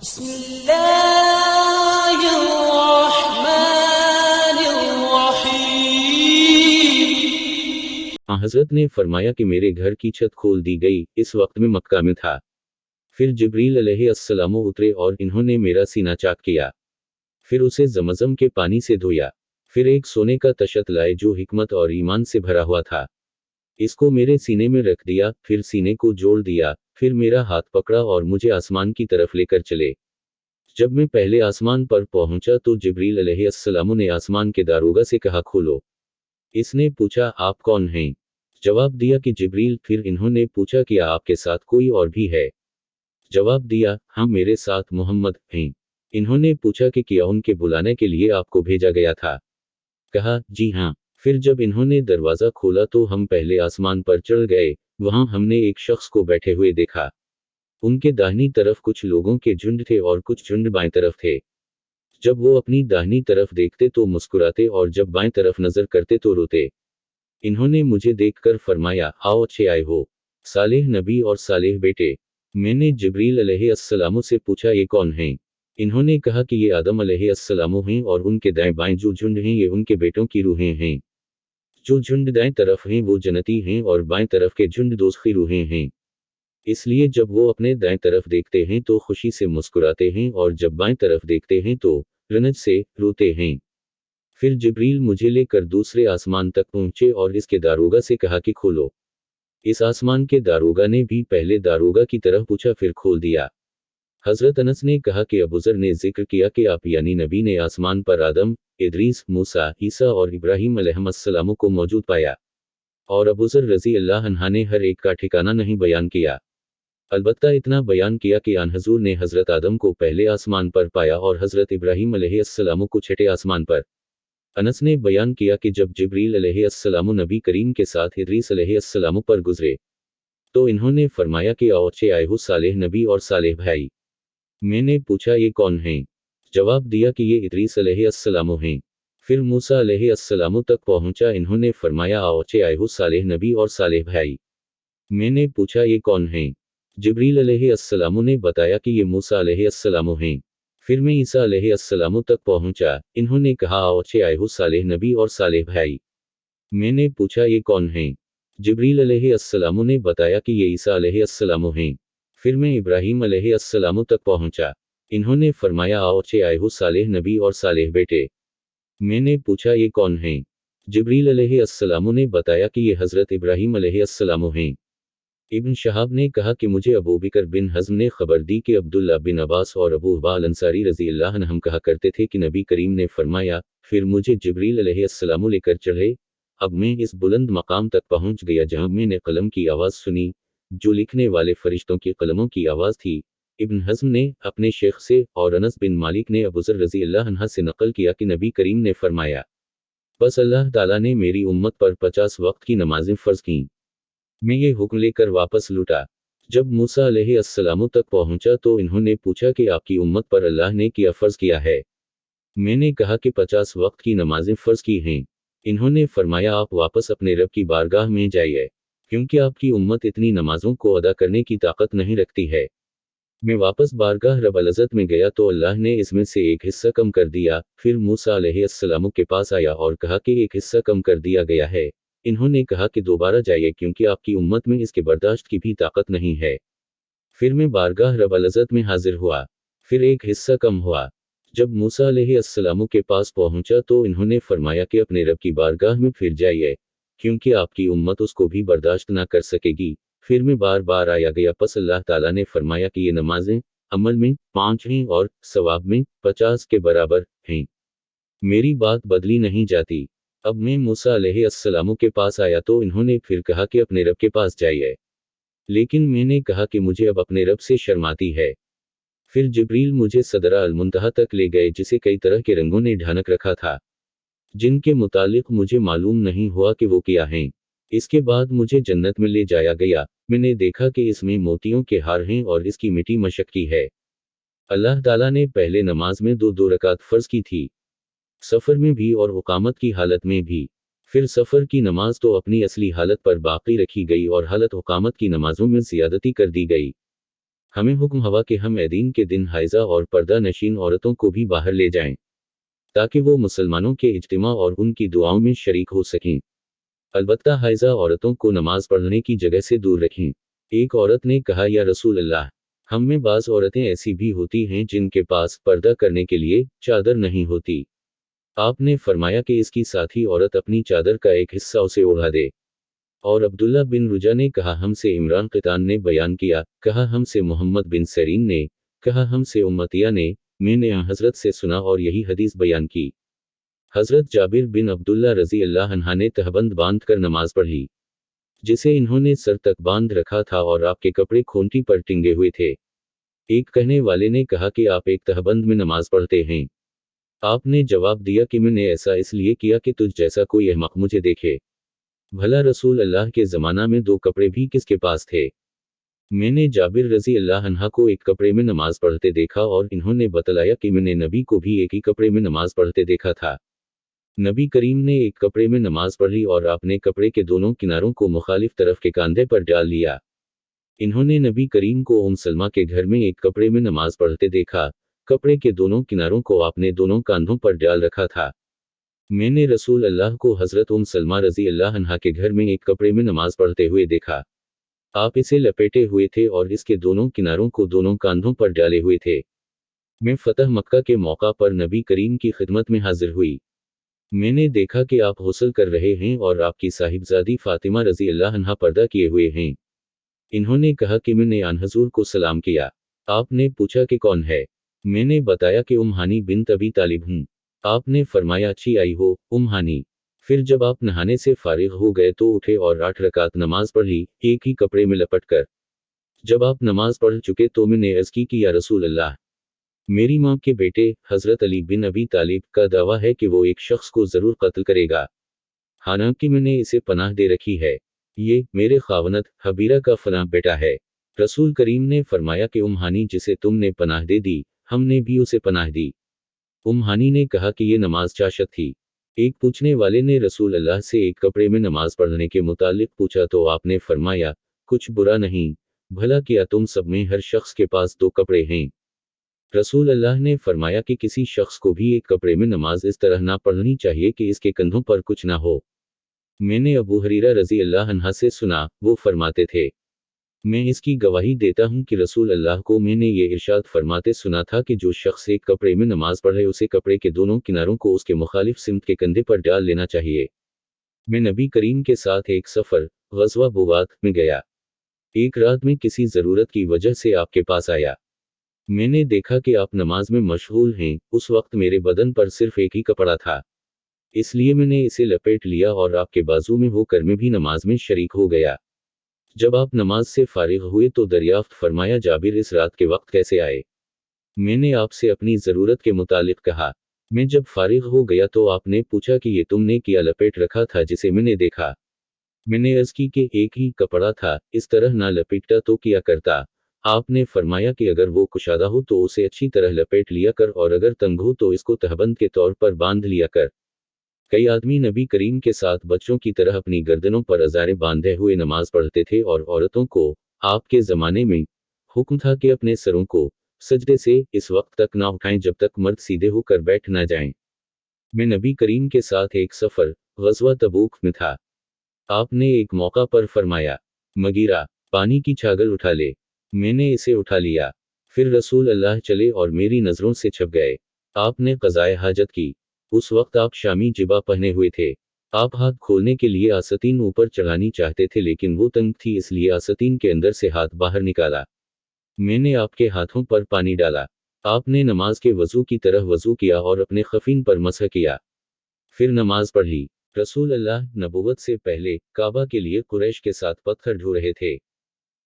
بسم الله الرحمن الرحيم حضرت نے فرمایا کہ میرے گھر کی چھت کھول دی گئی، اس وقت میں مکہ میں تھا۔ پھر جبریل علیہ السلام اترے اور انہوں نے میرا سینہ چاک کیا، پھر اسے زمزم کے پانی سے دھویا، پھر ایک سونے کا تشت لائے جو حکمت اور ایمان سے بھرا ہوا تھا، اس کو میرے سینے میں رکھ دیا، پھر سینے کو جوڑ دیا، پھر میرا ہاتھ پکڑا اور مجھے آسمان کی طرف لے کر چلے۔ جب میں پہلے آسمان پر پہنچا تو جبریل علیہ السلام نے آسمان کے داروغہ سے کہا کھولو۔ اس نے پوچھا آپ کون ہیں؟ جواب دیا کہ جبریل۔ پھر انہوں نے پوچھا کیا آپ کے ساتھ کوئی اور بھی ہے؟ جواب دیا ہاں میرے ساتھ محمد ہیں۔ انہوں نے پوچھا کہ کیا ان کے بلانے کے لیے آپ کو بھیجا گیا تھا؟ کہا جی ہاں۔ پھر جب انہوں نے دروازہ کھولا تو ہم پہلے آسمان پر چڑھ گئے، وہاں ہم نے ایک شخص کو بیٹھے ہوئے دیکھا، ان کے داہنی طرف کچھ لوگوں کے جھنڈ تھے اور کچھ جھنڈ بائیں طرف تھے۔ جب وہ اپنی داہنی طرف دیکھتے تو مسکراتے اور جب بائیں طرف نظر کرتے تو روتے۔ انہوں نے مجھے دیکھ کر فرمایا آؤ اچھے آئے ہو، صالح نبی اور صالح بیٹے۔ میں نے جبریل علیہ السلام سے پوچھا یہ کون ہیں؟ انہوں نے کہا کہ یہ آدم علیہ السلام ہیں اور ان کے دائیں بائیں جو جھنڈ ہیں یہ ان کے بیٹوں کی روحیں ہیں۔ جو جھنڈ دائیں طرف ہیں وہ جنتی ہیں اور بائیں طرف کے جھنڈ دوزخی روحیں ہیں۔ اس لیے جب وہ اپنے دائیں طرف دیکھتے ہیں تو خوشی سے مسکراتے ہیں اور جب بائیں طرف دیکھتے ہیں تو رنج سے روتے ہیں۔ پھر جبریل مجھے لے کر دوسرے آسمان تک پہنچے اور اس کے داروغہ سے کہا کہ کھولو۔ اس آسمان کے داروغہ نے بھی پہلے داروغہ کی طرف پوچھا پھر کھول دیا۔ حضرت انس نے کہا کہ ابوذر نے ذکر کیا کہ آپ یعنی نبی نے آسمان پر آدم، ادریس، موسیٰ، عیسیٰ اور ابراہیم علیہ السلام کو موجود پایا، اور ابوذر رضی اللہ عنہ نے ہر ایک کا ٹھکانہ نہیں بیان کیا، البتہ اتنا بیان کیا کہ آن حضور نے حضرت آدم کو پہلے آسمان پر پایا اور حضرت ابراہیم علیہ السلام کو چھٹے آسمان پر۔ انس نے بیان کیا کہ جب جبریل علیہ السلام نبی کریم کے ساتھ ادریس علیہ السلام پر گزرے تو انہوں نے فرمایا کہ آؤ اچھے آئے ہو صالح نبی اور صالح بھائی۔ میں نے پوچھا یہ کون ہیں؟ جواب دیا کہ یہ ادریس علیہ السلام ہیں۔ پھر موسیٰ علیہ السلام تک پہنچا، انہوں نے فرمایا آؤ اچھے آئے ہو صالح نبی اور صالح بھائی۔ میں نے پوچھا یہ کون ہیں؟ جبریل علیہ السلام نے بتایا کہ یہ موسیٰ علیہ السلام ہیں۔ پھر میں عیسیٰ علیہ السلام تک پہنچا، انہوں نے کہا آؤ اچھے آئے ہو صالح نبی اور صالح بھائی۔ میں نے پوچھا یہ کون ہیں؟ جبریل علیہ السلام نے بتایا کہ یہ عیسیٰ علیہ السلام ہیں۔ پھر میں ابراہیم علیہ السلام تک پہنچا، انہوں نے فرمایا آؤ اچھے آئے ہو صالح نبی اور صالح بیٹے۔ میں نے پوچھا یہ کون ہیں؟ جبریل علیہ السلام نے بتایا کہ یہ حضرت ابراہیم علیہ السلام ہیں۔ ابن شہاب نے کہا کہ مجھے ابو بکر بن حزم نے خبر دی کہ عبداللہ بن عباس اور ابو حبال انصاری رضی اللہ عنہم کہا کرتے تھے کہ نبی کریم نے فرمایا پھر مجھے جبریل علیہ السلام لے کر چڑھے، اب میں اس بلند مقام تک پہنچ گیا جہاں میں نے قلم کی آواز سنی جو لکھنے والے فرشتوں کے قلموں کی آواز تھی۔ ابن حزم نے اپنے شیخ سے اور انس بن مالک نے ابوذر رضی اللہ عنہ سے نقل کیا کہ نبی کریم نے فرمایا بس اللہ تعالیٰ نے میری امت پر 50 وقت کی نمازیں فرض کیں۔ میں یہ حکم لے کر واپس لوٹا۔ جب موسیٰ علیہ السلام تک پہنچا تو انہوں نے پوچھا کہ آپ کی امت پر اللہ نے کیا فرض کیا ہے؟ میں نے کہا کہ 50 وقت کی نمازیں فرض کی ہیں۔ انہوں نے فرمایا آپ واپس اپنے رب کی بارگاہ میں جائیے، کیونکہ آپ کی امت اتنی نمازوں کو ادا کرنے کی طاقت نہیں رکھتی ہے۔ میں واپس بارگاہ رب العزت میں گیا تو اللہ نے اس میں سے ایک حصہ کم کر دیا۔ پھر موسیٰ علیہ السلام کے پاس آیا اور کہا کہ ایک حصہ کم کر دیا گیا ہے۔ انہوں نے کہا کہ دوبارہ جائیے کیونکہ آپ کی امت میں اس کے برداشت کی بھی طاقت نہیں ہے۔ پھر میں بارگاہ رب العزت میں حاضر ہوا، پھر ایک حصہ کم ہوا۔ جب موسیٰ علیہ السلام کے پاس پہنچا تو انہوں نے فرمایا کہ اپنے رب کی بارگاہ میں پھر جائیے کیونکہ آپ کی امت اس کو بھی برداشت نہ کر سکے گی۔ پھر میں بار بار آیا گیا، پس اللہ تعالیٰ نے فرمایا کہ یہ نمازیں عمل میں 5 ہیں اور ثواب میں 50 کے برابر ہیں، میری بات بدلی نہیں جاتی۔ اب میں موسیٰ علیہ السلام کے پاس آیا تو انہوں نے پھر کہا کہ اپنے رب کے پاس جائیے، لیکن میں نے کہا کہ مجھے اب اپنے رب سے شرم آتی ہے۔ پھر جبریل مجھے سدرہ المنتہا تک لے گئے جسے کئی طرح کے رنگوں نے ڈھانک رکھا تھا، جن کے متعلق مجھے معلوم نہیں ہوا کہ وہ کیا ہیں۔ اس کے بعد مجھے جنت میں لے جایا گیا، میں نے دیکھا کہ اس میں موتیوں کے ہار ہیں اور اس کی مٹی مشک کی ہے۔ اللہ تعالیٰ نے پہلے نماز میں 2 رکعت فرض کی تھی، سفر میں بھی اور اقامت کی حالت میں بھی۔ پھر سفر کی نماز تو اپنی اصلی حالت پر باقی رکھی گئی اور حالت اقامت کی نمازوں میں زیادتی کر دی گئی۔ हमें हुक्म हुआ कि हम ऐदीन के दिन हाइजा और पर्दा नशीन औरतों को भी बाहर ले जाएं, ताकि वो मुसलमानों के इज्तिमा और उनकी दुआओं में शरीक हो सकें। अलबत्ता हाइजा औरतों को नमाज पढ़ने की जगह से दूर रखें। एक औरत ने कहा, या रसूल अल्लाह, हम में बाज़ औरतें ऐसी भी होती हैं जिनके पास पर्दा करने के लिए चादर नहीं होती। आपने फरमाया कि इसकी साथी औरत अपनी चादर का एक हिस्सा उसे ओढ़ा दे। और अब्दुल्ला बिन रुजा ने कहा, हमसे इमरान क़ितान ने बयान किया, कहा हमसे मोहम्मद बिन सरीन ने, कहा हमसे उम्मतिया ने, मैंने हज़रत से सुना और यही हदीस बयान की। हज़रत जाबिर बिन अब्दुल्ला रज़ी अल्लाह अन्हा ने तहबंद बांध कर नमाज पढ़ी, जिसे इन्होंने सर तक बांध रखा था और आपके कपड़े खूंटी पर टिंगे हुए थे। एक कहने वाले ने कहा कि आप एक तहबंद में नमाज पढ़ते हैं। आपने जवाब दिया कि मैंने ऐसा इसलिए किया कि तुझ जैसा कोई अहमक मुझे देखे। भला रसूल अल्लाह के ज़माना में दो कपड़े भी किसके पास थे? मैंने जाबिर रज़ी अल्लाह अन्हा को एक कपड़े में नमाज पढ़ते देखा और इन्होंने बतलाया कि मैंने नबी को भी एक ही कपड़े में नमाज पढ़ते देखा था। नबी करीम ने एक कपड़े में नमाज पढ़ी और आपने कपड़े के दोनों किनारों को मुखालिफ तरफ के कंधे पर डाल लिया। इन्होंने नबी करीम को उम सलमा के घर में एक कपड़े में नमाज पढ़ते देखा, कपड़े के दोनों किनारों को आपने दोनों कंधों पर डाल रखा था। मैंने रसूल अल्लाह को हज़रत उम सलमा रज़ी अल्लाह अन्हा के घर में एक कपड़े में नमाज पढ़ते हुए देखा। आप इसे लपेटे हुए थे और इसके दोनों किनारों को दोनों कंधों पर डाले हुए थे। मैं फतह मक्का के मौका पर नबी करीम की खिदमत में हाजिर हुई। मैंने देखा कि आप गुस्ल कर रहे हैं और आपकी साहिबजादी फातिमा रज़ी अल्लाह अन्हा पर्दा किए हुए हैं। इन्होंने कहा कि मैंने आन हजूर को सलाम किया। आपने पूछा कि कौन है? मैंने बताया कि हानी बिन अबी तालिब हूँ। आपने फरमाया, अच्छी आई हो हानी। फिर जब आप नहाने से फारिग हो गए तो उठे और 8 रकात नमाज पढ़ी, एक ही कपड़े में लपट कर। जब आप नमाज पढ़ चुके तो मैंने अर्ज़ की कि या रसूल अल्लाह, मेरी माँ के बेटे हज़रत अली बिन अबी तालिब का दावा है कि वो एक शख्स को ज़रूर कत्ल करेगा, हालांकि मैंने इसे पनाह दे रखी है। ये मेरे खावनत हबीरा का फना बेटा है। रसूल करीम ने फरमाया कि हानी जिसे तुमने पनाह दे दी, हमने भी उसे पनाह दी। हानी ने कहा कि ये नमाज चाशत थी। एक पूछने वाले ने रसूल अल्लाह से एक कपड़े में नमाज पढ़ने के मुतालिक पूछा तो आपने फरमाया, कुछ बुरा नहीं, भला क्या तुम सब में हर शख्स के पास 2 कपड़े हैं? रसूल अल्लाह ने फरमाया कि किसी शख्स को भी एक कपड़े में नमाज इस तरह ना पढ़नी चाहिए कि इसके कंधों पर कुछ ना हो। मैंने अबू हरीरा रज़ी अल्लाह अन्हा से सुना, वो फरमाते थे, मैं इसकी गवाही देता हूँ कि रसूल अल्लाह को मैंने ये इरशाद फरमाते सुना था कि जो शख्स एक कपड़े में नमाज पढ़े उसे कपड़े के दोनों किनारों को उसके मुखालिफ सिमत के कंधे पर डाल लेना चाहिए। मैं नबी करीम के साथ एक सफ़र ग़ज़वा बुवात में गया। एक रात में किसी ज़रूरत की वजह से आपके पास आया। मैंने देखा कि आप नमाज में मशगूल हैं। उस वक्त मेरे बदन पर सिर्फ एक ही कपड़ा था, इसलिए मैंने इसे लपेट लिया और आपके बाजू में होकर मैं भी नमाज में शरीक हो गया। जब आप नमाज से फारिग हुए तो दरियाफ्त फरमाया, जाबिर इस रात के वक्त कैसे आए? मैंने आपसे अपनी ज़रूरत के मुतालिक कहा। मैं जब फारिग हो गया तो आपने पूछा कि ये तुमने क्या लपेट रखा था जिसे मैंने देखा? मैंने अर्ज़ की कि एक ही कपड़ा था, इस तरह ना लपेटता तो क्या करता? आपने फरमाया कि अगर वो कुशादा हो तो उसे अच्छी तरह लपेट लिया कर और अगर तंग हो तो इसको तहबंद के तौर पर बांध लिया कर। कई आदमी नबी करीम के साथ बच्चों की तरह अपनी गर्दनों पर अज़ारें बांधे हुए नमाज पढ़ते थे और औरतों को आपके ज़माने में हुक्म था कि अपने सरों को सजदे से इस वक्त तक ना उठाएं जब तक मर्द सीधे होकर बैठ ना जाएं। मैं नबी करीम के साथ एक सफ़र ग़ज़वा तबूक में था। आपने एक मौका पर फरमाया, मगीरा, पानी की छागल उठा ले। मैंने इसे उठा लिया। फिर रसूल अल्लाह चले और मेरी नज़रों से छप गए। आपने क़ज़ाए हाजत की। उस वक्त आप शामी जिबा पहने हुए थे। आप हाथ खोलने के लिए आस्तीन ऊपर चढ़ानी चाहते थे लेकिन वो तंग थी, इसलिए आस्तीन के अंदर से हाथ बाहर निकाला। मैंने आपके हाथों पर पानी डाला। आपने नमाज के वज़ू की तरह वज़ू किया और अपने खफीन पर मसह किया। फिर नमाज पढ़ी। रसूल अल्लाह नबुवत से पहले काबा के लिए कुरैश के साथ पत्थर ढो रहे थे।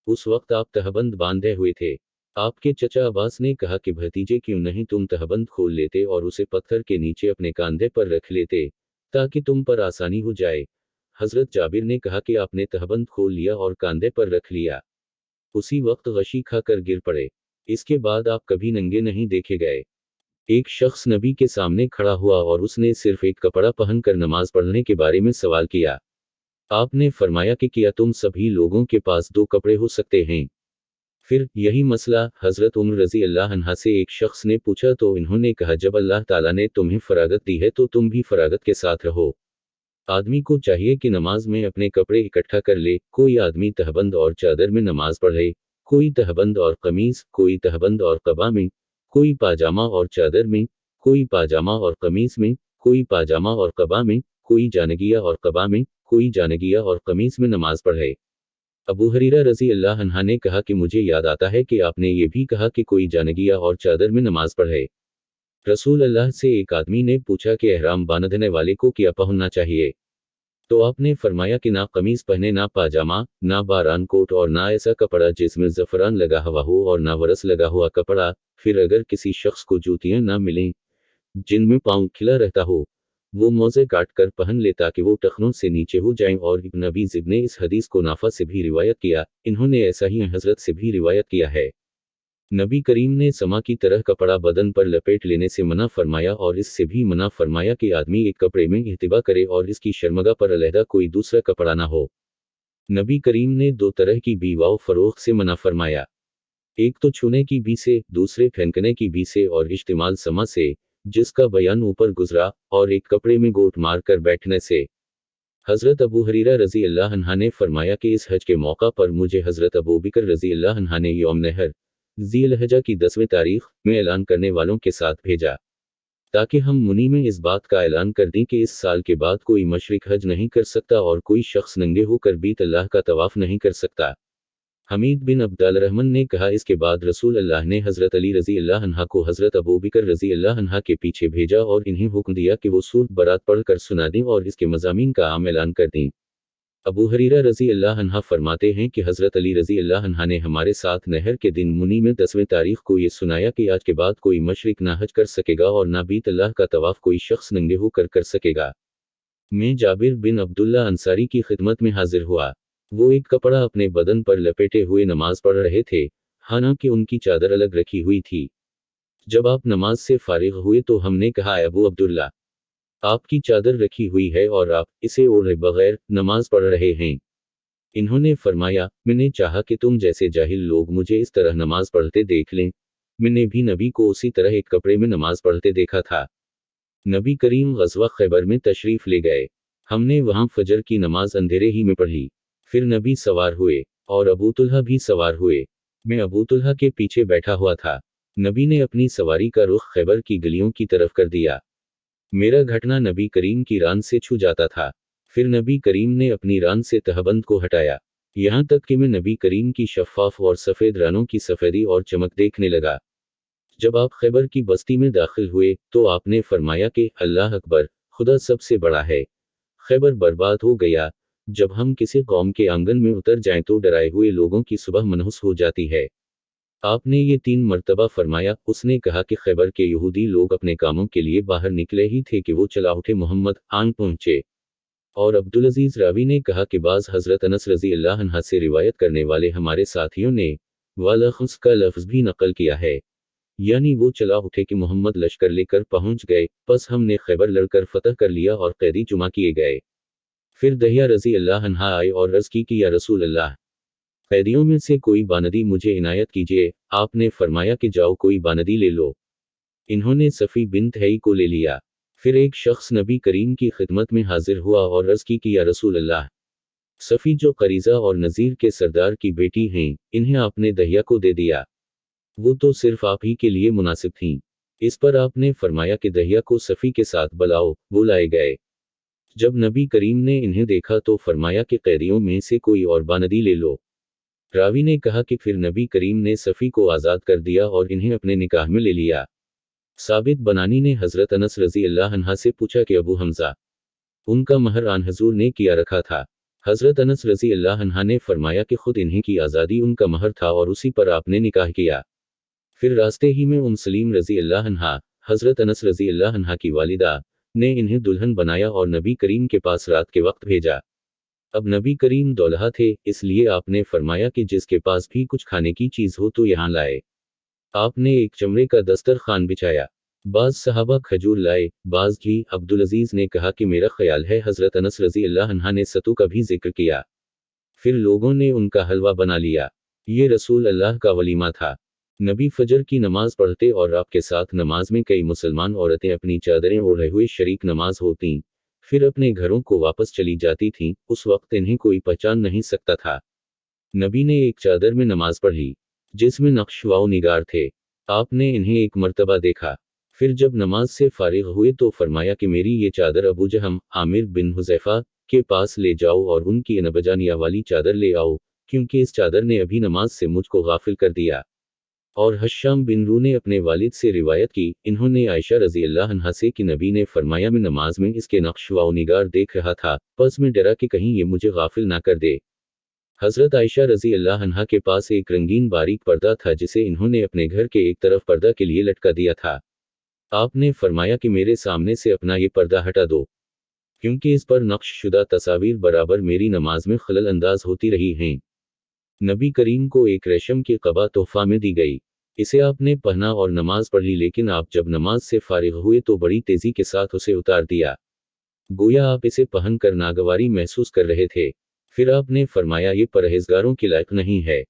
उस वक्त आप तहबंद बांधे हुए थे। आपके चचा अब्बास ने कहा कि भतीजे क्यों नहीं तुम तहबंद खोल लेते और उसे पत्थर के नीचे अपने कंधे पर रख लेते, ताकि तुम पर आसानी हो जाए। हज़रत जाबिर ने कहा कि आपने तहबंद खोल लिया और कंधे पर रख लिया। उसी वक्त गशी खाकर गिर पड़े। इसके बाद आप कभी नंगे नहीं देखे गए। एक शख्स नबी के सामने खड़ा हुआ और उसने सिर्फ एक कपड़ा पहनकर नमाज पढ़ने के बारे में सवाल किया। आपने फरमाया कि क्या तुम सभी लोगों के पास 2 कपड़े हो सकते हैं? फिर यही मसला हज़रत उम्र रज़ी अल्लाह अन्हा से एक शख्स ने पूछा तो इन्होंने कहा जब अल्लाह ताला ने तुम्हें फरागत दी है तो तुम भी फरागत के साथ रहो। आदमी को चाहिए कि नमाज में अपने कपड़े इकट्ठा कर ले, कोई आदमी तहबंद और चादर में नमाज पढ़े, कोई तहबंद और कमीज, कोई तहबंद और कबा में, कोई पाजामा और चादर में, कोई पाजामा और कमीज में, कोई पाजामा और कबा में, कोई जानगिया और कबा में, कोई जानगिया और कमीज में नमाज पढ़े। अबू हरीरा रज़ी अल्लाह अन्हा ने कहा कि मुझे याद आता है कि आपने ये भी कहा कि कोई जानगिया और चादर में नमाज पढ़े। रसूल अल्लाह से एक आदमी ने पूछा कि एहराम बांधने वाले को क्या पहनना चाहिए? तो आपने फरमाया कि ना कमीज पहने, ना पाजामा, ना बारान कोट और ना ऐसा कपड़ा जिसमें ज़फ़रान लगा हुआ हो और ना वरस लगा हुआ कपड़ा। फिर अगर किसी शख्स को जूतियां ना मिलें जिनमें पाँव खिला रहता हो, वो मोज़े काट कर पहन ले ताकि वो टखनों से नीचे हो जाएं। और इब्न अबी ज़िब ने इस हदीस को नाफा से भी रिवायत किया, इन्होंने ऐसा ही हज़रत से भी रिवायत किया है। नबी करीम ने समा की तरह कपड़ा बदन पर लपेट लेने से मना फरमाया और इससे भी मना फरमाया कि आदमी एक कपड़े में इहतिबा करे और इसकी शर्मगा पर अलहदा कोई दूसरा कपड़ा ना हो। नबी करीम ने दो तरह की बीवाओ फरोख्त से मना फरमाया, एक तो छूने की बी से, दूसरे फेंकने की बी से और इस्तेमाल समा से, जिसका बयान ऊपर गुजरा, और एक कपड़े में गोट मार कर बैठने से। हज़रत अबू हरीरा रज़ी अल्लाह अन्हा ने फरमाया कि इस हज के मौका पर मुझे हज़रत अबू बकर रज़ी अल्लाह अन्हा ने यौम नहर ज़ीलहजा की 10वीं तारीख में ऐलान करने वालों के साथ भेजा, ताकि हम मुनी में इस बात का ऐलान कर दें कि इस साल के बाद कोई मशरिक हज नहीं कर सकता और कोई शख्स नंगे होकर बीत अल्लाह का तवाफ नहीं कर सकता। हमीद बिन अब्दुल रहमान ने कहा इसके बाद रसूल अल्लाह ने हज़रत अली रज़ी अल्लाह अन्हा को हज़रत अबू बकर रज़ी अल्लाह अन्हा के पीछे भेजा और इन्हें हुक्म दिया कि वो सूरत बरात पढ़कर सुना दें और इसके मज़ामीन का आम ऐलान कर दें। अबू हरीरा रज़ी अल्लाह अन्हा फरमाते हैं कि हज़रत अली रज़ी अल्लाह अन्हा ने हमारे साथ नहर के दिन मुनी में 10वीं तारीख को ये सुनाया कि आज के बाद कोई मशरिक ना हज कर सकेगा और ना बीत अल्लाह का तवाफ कोई शख्स नंगे होकर कर सकेगा। मैं जाबिर बिन अब्दुल्ला अंसारी की खिदमत में हाजिर हुआ। वो एक कपड़ा अपने बदन पर लपेटे हुए नमाज पढ़ रहे थे, हालांकि उनकी चादर अलग रखी हुई थी। जब आप नमाज से फारिग हुए तो हमने कहा, अबू अब्दुल्ला, आपकी चादर रखी हुई है और आप इसे ओढ़े बगैर नमाज पढ़ रहे हैं। इन्होंने फरमाया, मैंने चाहा कि तुम जैसे जाहिल लोग मुझे इस तरह नमाज पढ़ते देख लें। मैंने भी नबी को उसी तरह एक कपड़े में नमाज पढ़ते देखा था। नबी करीम ग़ज़वा खैबर में तशरीफ़ ले गए। हमने वहाँ फजर की नमाज अंधेरे ही में पढ़ी। फिर नबी सवार हुए और अबू तुल्हा भी सवार हुए। मैं अबू तुल्हा के पीछे बैठा हुआ था। नबी ने अपनी सवारी का रुख खैबर की गलियों की तरफ कर दिया। मेरा घटना नबी करीम की रान से छू जाता था। फिर नबी करीम ने अपनी रान से तहबंद को हटाया, यहाँ तक कि मैं नबी करीम की शफ़ाफ और सफ़ेद रानों की सफ़ेदी और चमक देखने लगा। जब आप खैबर की बस्ती में दाखिल हुए तो आपने फरमाया कि अल्लाह अकबर, खुदा सबसे बड़ा है। खैबर बर्बाद हो गया। जब हम किसी कौम के आंगन में उतर जाएं तो डराए हुए लोगों की सुबह मनहूस हो जाती है। आपने ये 3 मर्तबा फरमाया। उसने कहा कि खैबर के यहूदी लोग अपने कामों के लिए बाहर निकले ही थे कि वो चला उठे, मोहम्मद आन पहुंचे। और अब्दुल अजीज रावी ने कहा कि बाज हज़रत अनस रज़ी अल्लाह अन्हा से रिवायत करने वाले हमारे साथियों ने वालखुस का लफ्ज़ भी नकल किया है, यानी वो चला उठे कि मोहम्मद लश्कर लेकर पहुंच गए। बस हमने खैबर लड़कर फतह कर लिया और कैदी जुमा किए गए। फिर दहिया रज़ी अल्लाह अन्हा आए और अर्ज़ की कि या रसूल अल्लाह, कैदियों में से कोई बानदी मुझे इनायत कीजिए। आपने फरमाया कि जाओ कोई बानदी ले लो। इन्होंने सफ़ी बिन्त हई को ले लिया। फिर एक शख्स नबी करीम की खिदमत में हाजिर हुआ और अर्ज़ की कि या रसूल अल्लाह, सफ़ी जो करीज़ा और नज़ीर के सरदार की बेटी हैं, इन्हें आपने दहिया को दे दिया। वो तो सिर्फ आप ही के लिए मुनासिब थीं। इस पर आपने फरमाया कि दहिया को सफ़ी के साथ बुलाओ। वो लाए गए। जब नबी करीम ने इन्हें देखा तो फरमाया कि कैदियों में से कोई और बानदी ले लो। रावी ने कहा कि फिर नबी करीम ने सफ़ी को आज़ाद कर दिया और इन्हें अपने निकाह में ले लिया। साबित बनानी ने हज़रत अनस रज़ी अल्लाह अन्हा से पूछा कि अबू हमज़ा, उनका महर आन हजूर ने किया रखा था। हज़रत अनस रज़ी अल्लाह अन्हा ने फरमाया कि खुद इन्हीं की आज़ादी उनका महर था और उसी पर आपने निकाह किया। फिर रास्ते ही में सलीम रज़ी अल्लाह अन्हा, हज़रत अनस रज़ी अल्लाह अन्हा की वालिदा, ने इन्हें दुल्हन बनाया और नबी करीम के पास रात के वक्त भेजा। अब नबी करीम दौलहा थे, इसलिए आपने फरमाया कि जिसके पास भी कुछ खाने की चीज़ हो तो यहाँ लाए। आपने एक चमड़े का दस्तरखान बिछाया। बाज़ सहाबा खजूर लाए, बाज़ घी। अब्दुल अजीज़ ने कहा कि मेरा ख्याल है हज़रत अनस रज़ी अल्लाह अन्हा ने सत्तू का भी जिक्र किया। फिर लोगों ने उनका हलवा बना लिया। یہ رسول اللہ کا ولیمہ تھا۔ نبی فجر کی نماز پڑھتے اور آپ کے ساتھ نماز میں کئی مسلمان عورتیں اپنی چادریں اوڑھے ہوئے شریک نماز ہوتیں، پھر اپنے گھروں کو واپس چلی جاتی تھیں۔ اس وقت انہیں کوئی پہچان نہیں سکتا تھا۔ نبی نے ایک چادر میں نماز پڑھی جس میں نقش و نگار تھے۔ آپ نے انہیں ایک مرتبہ دیکھا، پھر جب نماز سے فارغ ہوئے تو فرمایا کہ میری یہ چادر ابو جہم عامر بن حذیفہ کے پاس لے جاؤ اور ان کی انبجانیہ والی چادر لے آؤ، کیونکہ اس چادر نے ابھی نماز سے مجھ کو غافل کر دیا۔ اور حشام بن رو نے اپنے والد سے روایت کی، انہوں نے عائشہ رضی اللہ عنہا سے کہ نبی نے فرمایا میں نماز میں اس کے نقش و نگار دیکھ رہا تھا، پس میں ڈرا کہ کہیں یہ مجھے غافل نہ کر دے۔ حضرت عائشہ رضی اللہ عنہا کے پاس ایک رنگین باریک پردہ تھا جسے انہوں نے اپنے گھر کے ایک طرف پردہ کے لیے لٹکا دیا تھا۔ آپ نے فرمایا کہ میرے سامنے سے اپنا یہ پردہ ہٹا دو، کیونکہ اس پر نقش شدہ تصاویر برابر میری نماز میں خلل انداز ہوتی رہی ہیں۔ نبی کریم کو ایک ریشم کی قبا تحفہ میں دی گئی، اسے آپ نے پہنا اور نماز پڑھی، لیکن آپ جب نماز سے فارغ ہوئے تو بڑی تیزی کے ساتھ اسے اتار دیا، گویا آپ اسے پہن کر ناگواری محسوس کر رہے تھے۔ پھر آپ نے فرمایا یہ پرہیزگاروں کے لائق نہیں ہے۔